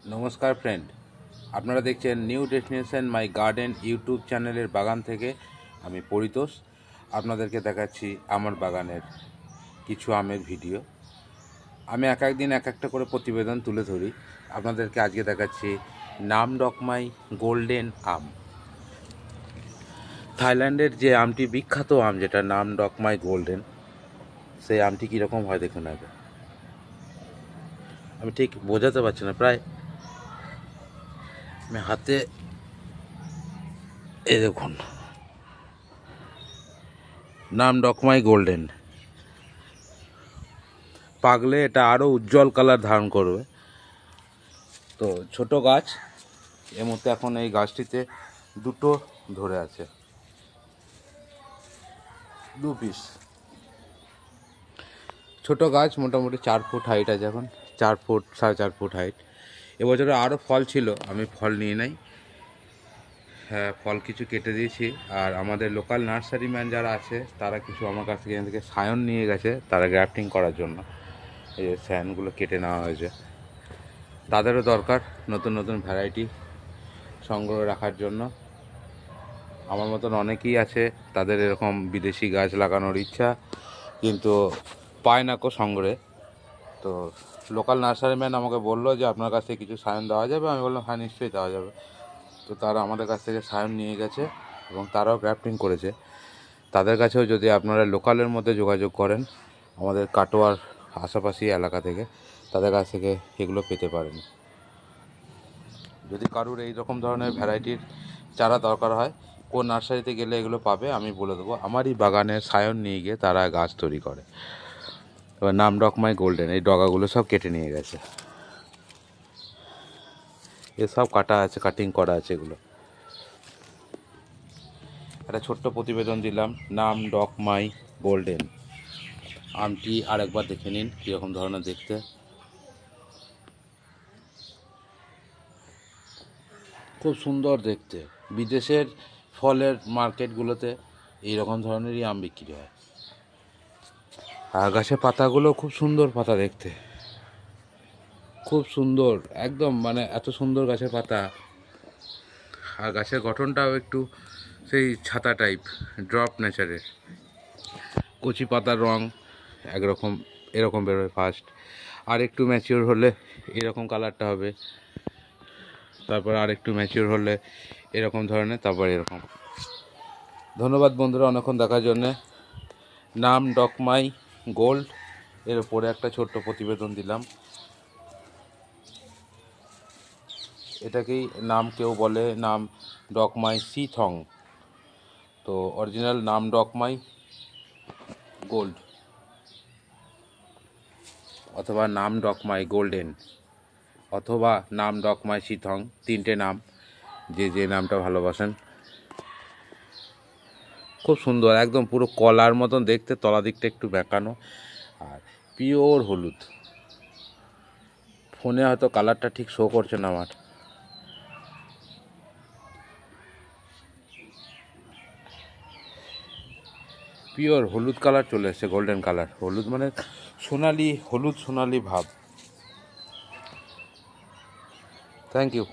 নমস্কার ফ্রেন্ড, আপনারা দেখছেন new destination my garden YouTube চ্যানেলের বাগান থেকে। আমি পরিতোষ আপনাদেরকে দেখাচ্ছি আমার বাগানের কিছু আমের ভিডিও। আমি এক একদিন এক একটা করে প্রতিবেদন তুলে ধরি। আপনাদেরকে আজকে দেখাচ্ছি নামডকমাই গোল্ডেন আম। থাইল্যান্ডের যে আমটি বিখ্যাত আম, যেটা নামডকমাই গোল্ডেন, সেই আমটি কীরকম হয় দেখুন আগে। আমি ঠিক বোঝাতে পারছি না, প্রায় আমি হাতে এই দেখুন, নামডকমাই গোল্ডেন। পাকলে এটা আরও উজ্জ্বল কালার ধারণ করবে। তো ছোট গাছ, এর মধ্যে এখন এই গাছটিতে দুটো ধরে আছে, 2 পিস। ছোট গাছ, মোটামুটি 4 ফুট হাইট আছে, এখন 4 ফুট 4.5 ফুট হাইট। এবছরে আরও ফল ছিল, আমি ফল নিয়ে নাই। হ্যাঁ, ফল কিছু কেটে দিয়েছি। আর আমাদের লোকাল নার্সারি ম্যান যারা আছে, তারা কিছু আমার কাছ থেকে এখান থেকে সায়ন নিয়ে গেছে, তারা গ্রাফটিং করার জন্য। এই যে সায়নগুলো কেটে নেওয়া হয়েছে। তাদেরও দরকার নতুন নতুন ভ্যারাইটি সংগ্রহ রাখার জন্য। আমার মতন অনেকেই আছে, তাদের এরকম বিদেশি গাছ লাগানোর ইচ্ছা, কিন্তু পায় না কো সংগ্রহে। তো লোকাল নার্সারি ম্যান আমাকে বললো যে আপনার কাছ থেকে কিছু সায়ন দেওয়া যাবে। আমি বললাম হ্যাঁ, নিশ্চয়ই দেওয়া যাবে। তো তারা আমাদের কাছ থেকে সায়ন নিয়ে গেছে এবং তারাও গ্রাফটিং করেছে। তাদের কাছেও যদি আপনারা লোকালের মধ্যে যোগাযোগ করেন, আমাদের কাটোয়ার আশেপাশি এলাকা থেকে, তাদের কাছ থেকে এগুলো পেতে পারেন। যদি কারুর এই রকম ধরনের ভ্যারাইটির চারা দরকার হয়, কোন নার্সারিতে গেলে এগুলো পাবে আমি বলে দেবো। আমারই বাগানের সায়ন নিয়ে গিয়ে তারা গাছ তৈরি করে। এবার নামডকমাই গোল্ডেন, এই ডগাগুলো সব কেটে নিয়ে গেছে, এসব কাটা আছে, কাটিং করা আছে। এগুলো একটা ছোট্ট প্রতিবেদন দিলাম নামডকমাই গোল্ডেন আমটি। আরেকবার দেখে নিন কীরকম ধরনের দেখতে। খুব সুন্দর দেখতে। বিদেশের ফলের মার্কেটগুলোতে এইরকম ধরনেরই আম বিক্রি হয়। আর গাছের পাতাগুলো খুব সুন্দর পাতা দেখতে, খুব সুন্দর একদম, মানে এত সুন্দর গাছের পাতা। আর গাছের গঠনটাও একটু সেই ছাতা টাইপ, ড্রপ নেচারের। কচি পাতার রং একরকম, এরকম বেরোয় ফার্স্ট, আর একটু ম্যাচিওর হলে এরকম কালারটা হবে, তারপর আর একটু ম্যাচিওর হলে এরকম ধরনের, তারপর এরকম। ধন্যবাদ বন্ধুরা অনেকক্ষণ দেখার জন্যে। নামডকমাই গোল্ড এর উপরে একটা ছোট্ট প্রতিবেদন দিলাম। এটাকেই নাম কেউ বলে নামডকমাই সিথং, তো অরিজিনাল নামডকমাই গোল্ড অথবা নামডকমাই গোল্ডেন অথবা নামডকমাই সিথং, 3টে নাম, যে নামটা ভালোবাসেন। খুব সুন্দর, একদম পুরো কলার মতন দেখতে, তলা দিকটা একটু বেঁকানো, আর পিওর হলুদ। ফোনে হয়তো কালারটা ঠিক শো করছে না আমার। পিওর হলুদ কালার চলে এসছে, গোল্ডেন কালার। হলুদ মানে সোনালি হলুদ, সোনালি ভাব। Thank you.